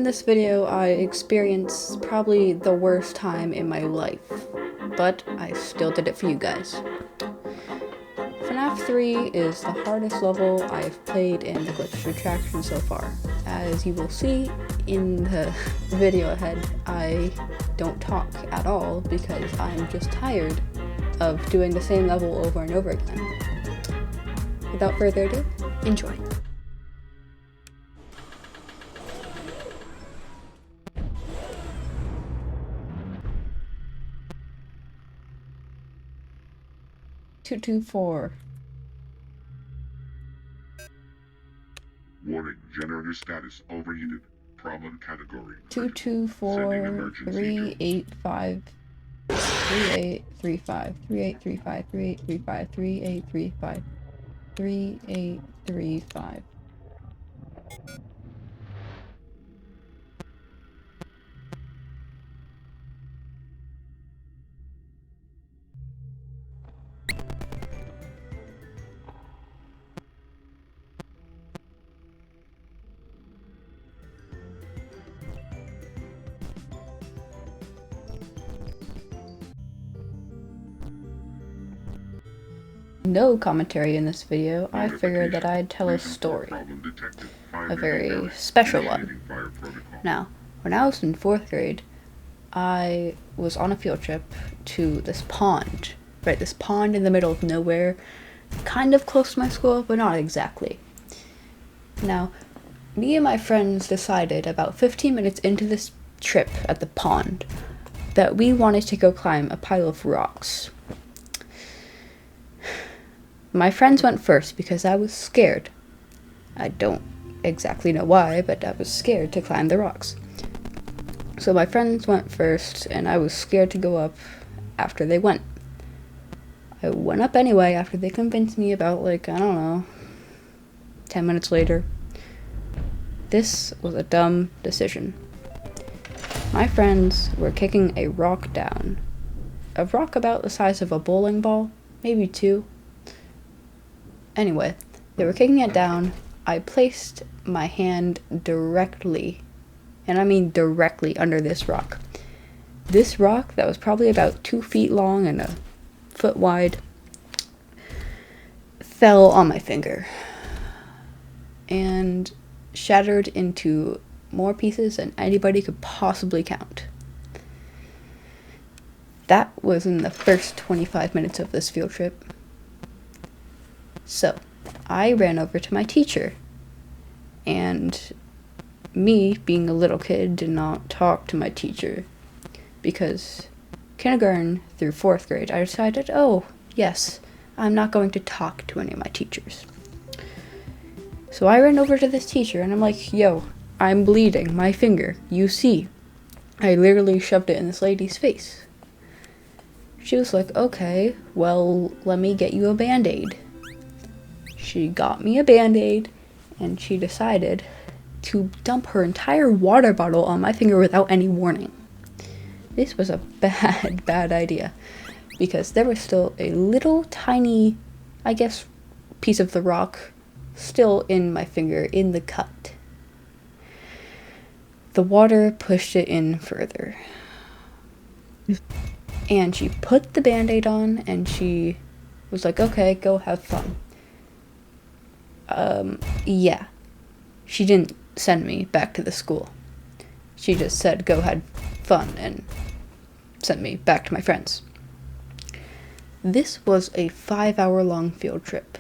In this video, I experienced probably the worst time in my life, but I still did it for you guys. FNAF 3 is the hardest level I've played in the Glitched Attraction so far. As you will see in the video ahead, I don't talk at all because I'm just tired of doing the same level over and over again. Without further ado, enjoy. Two, 4. Warning, generator status overheated. Problem category. 224 385 3835 3835 3835 3835 3835. No commentary in this video. I figured that I'd tell a story. A very special one. Now, when I was in 4th grade, I was on a field trip to this pond. Right, this pond in the middle of nowhere. Kind of close to my school, but not exactly. Now, me and my friends decided about 15 minutes into this trip at the pond that we wanted to go climb a pile of rocks. My friends went first because I was scared. I don't exactly know why, but I was scared to climb the rocks. So my friends went first, and I was scared to go up after they went. I went up anyway after they convinced me about, I don't know, 10 minutes later. This was a dumb decision. My friends were kicking a rock down. A rock about the size of a bowling ball, maybe 2. Anyway, they were kicking it down. I placed my hand directly, and I mean directly, under this rock. This rock that was probably about 2 feet long and a foot wide fell on my finger and shattered into more pieces than anybody could possibly count. That was in the first 25 minutes of this field trip. So, I ran over to my teacher, and me, being a little kid, did not talk to my teacher, because kindergarten through 4th grade, I decided, oh, yes, I'm not going to talk to any of my teachers. So I ran over to this teacher, and I'm like, yo, I'm bleeding, my finger, you see. I literally shoved it in this lady's face. She was like, okay, well, let me get you a Band-Aid. She got me a Band-Aid, and she decided to dump her entire water bottle on my finger without any warning. This was a bad idea, because there was still a little tiny, I guess, piece of the rock still in my finger, in the cut. The water pushed it in further. And she put the Band-Aid on, and she was like, okay, go have fun. Yeah. She didn't send me back to the school. She just said, go have fun, and sent me back to my friends. This was a 5-hour-long field trip.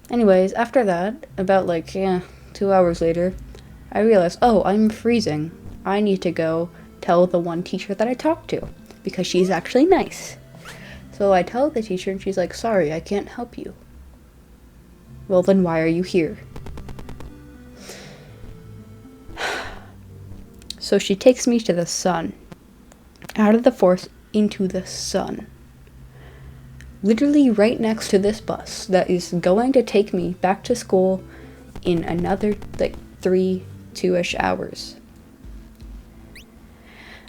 Anyways, after that, about 2 hours later, I realized, oh, I'm freezing. I need to go tell the one teacher that I talked to, because she's actually nice. So I tell the teacher, and she's like, sorry, I can't help you. Well, then why are you here? So she takes me to the sun. Out of the forest into the sun. Literally right next to this bus that is going to take me back to school in another 2-ish hours.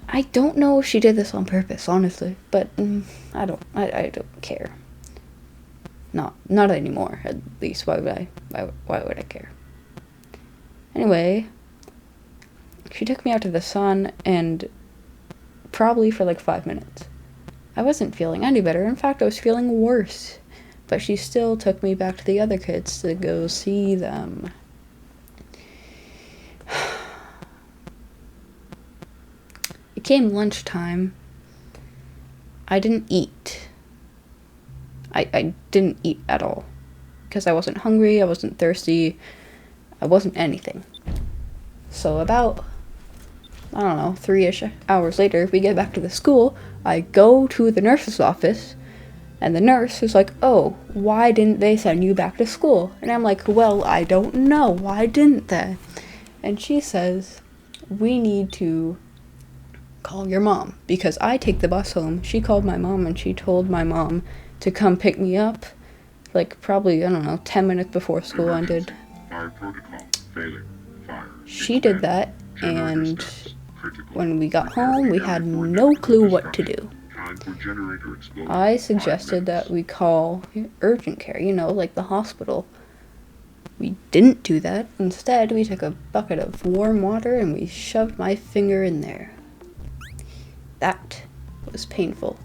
I don't know if she did this on purpose, honestly, but I don't care. Not anymore, at least. Why would I care? Anyway, she took me out to the sun, and probably for like 5 minutes. I wasn't feeling any better. In fact, I was feeling worse. But she still took me back to the other kids to go see them. It came lunchtime. I didn't eat. I didn't eat at all. Because I wasn't hungry, I wasn't thirsty, I wasn't anything. So about, I don't know, 3-ish hours later, we get back to the school. I go to the nurse's office, and the nurse is like, "Oh, why didn't they send you back to school?" And I'm like, "Well, I don't know. Why didn't they?" And she says, "We need to call your mom." Because I take the bus home. She called my mom, and she told my mom to come pick me up, like probably, I don't know, 10 minutes before school ended. Fire protocol failing. Fire. She did that, and when we got home, we had no clue what to do. I suggested that we call urgent care, like the hospital. We didn't do that. Instead, we took a bucket of warm water and we shoved my finger in there. That was painful.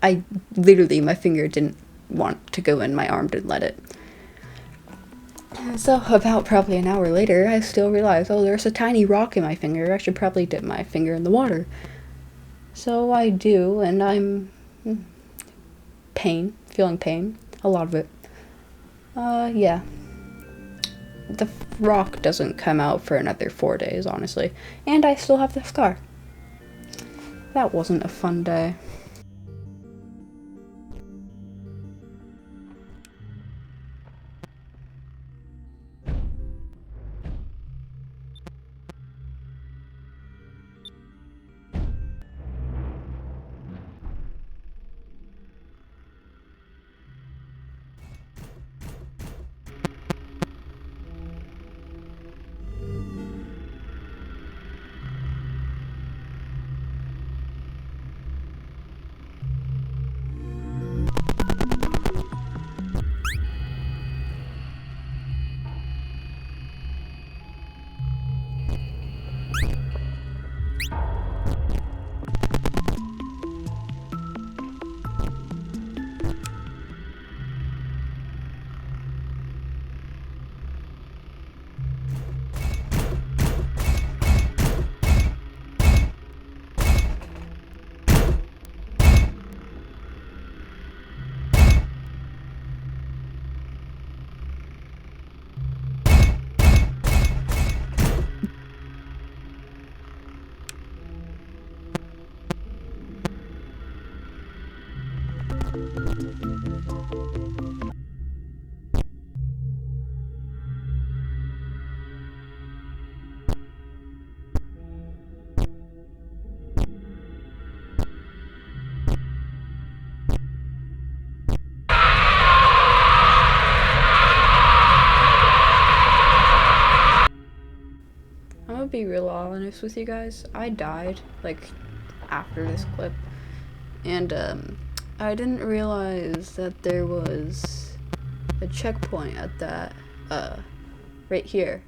My finger didn't want to go in, my arm didn't let it. So about probably an hour later, I still realized, there's a tiny rock in my finger. I should probably dip my finger in the water. So I do, and I'm feeling pain, a lot of it. Yeah. The rock doesn't come out for another 4 days, honestly. And I still have the scar. That wasn't a fun day. I'm gonna be real honest with you guys. I died, after this clip. And, I didn't realize that there was a checkpoint at that, right here.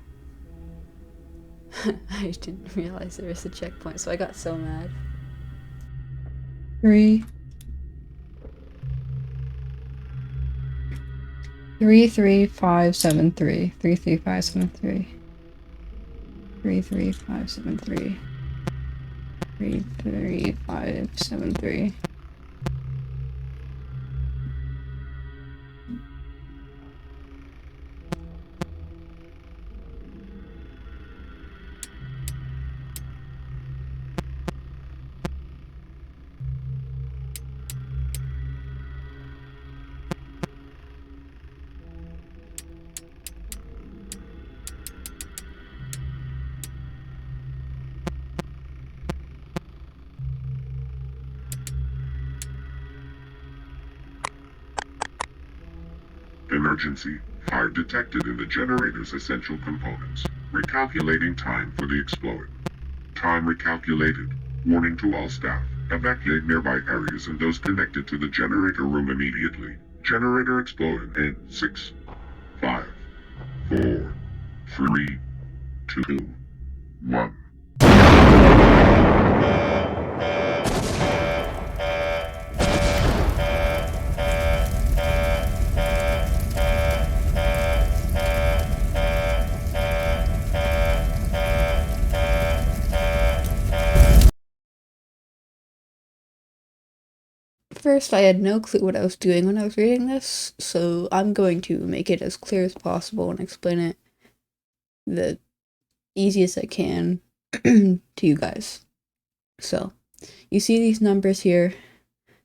I didn't realize there was a checkpoint, so I got so mad. 33573. 33573. 33573. 33573. Emergency. Fire detected in the generator's essential components. Recalculating time for the explosion. Time recalculated. Warning to all staff. Evacuate nearby areas and those connected to the generator room immediately. Generator exploding in 6, 5, 4, 3, 2, 1. First, I had no clue what I was doing when I was reading this, so I'm going to make it as clear as possible and explain it the easiest I can to you guys. So, you see these numbers here,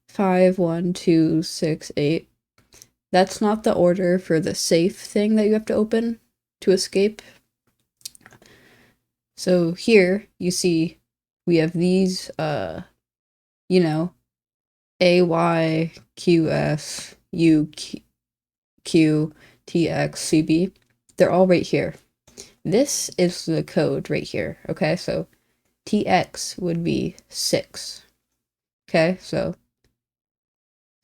5, 1, 2, 6, 8. That's not the order for the safe thing that you have to open to escape. So here, you see, we have these, you know, A, Y, Q, S, U, Q, T, X, C, B. They're all right here. This is the code right here, okay? So TX would be 6. Okay, so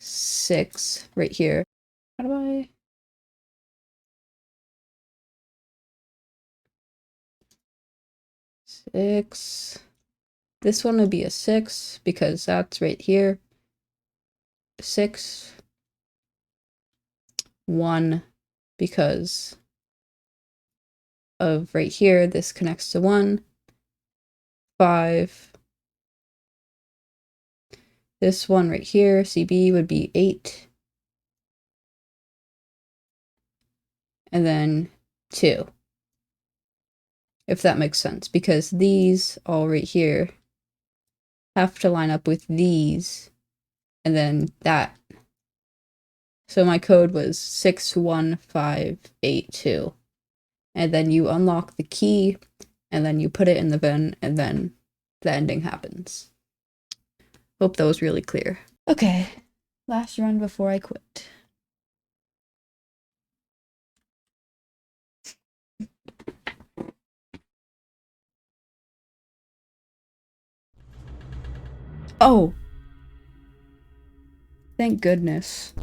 6 right here. How do I... 6. This one would be a 6 because that's right here. 6. 1 because of right here, this connects to 1. 5. This one right here, CB, would be 8. And then 2. If that makes sense, because these all right here have to line up with these, and then that. So my code was 61582. And then you unlock the key, and then you put it in the bin, and then the ending happens. Hope that was really clear. Okay, last run before I quit. Oh! Thank goodness.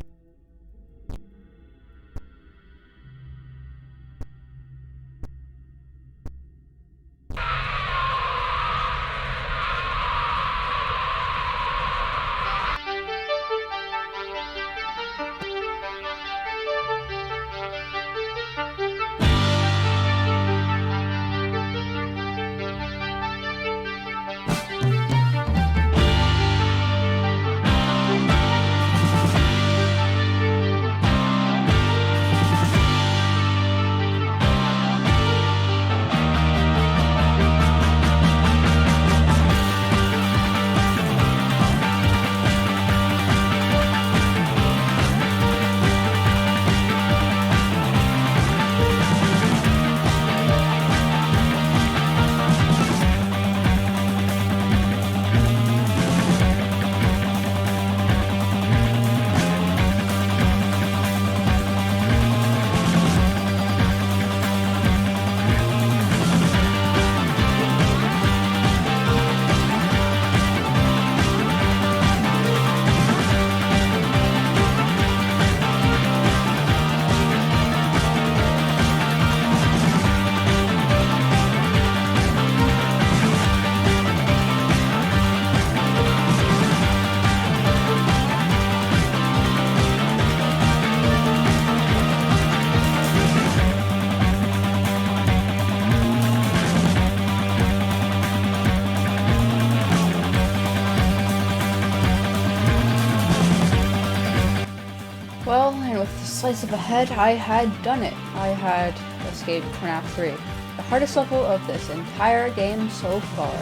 Well, and with the slice of a head, I had done it. I had escaped FNAF 3. The hardest level of this entire game so far.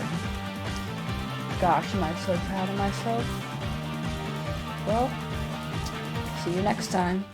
Gosh, am I so proud of myself. Well, see you next time.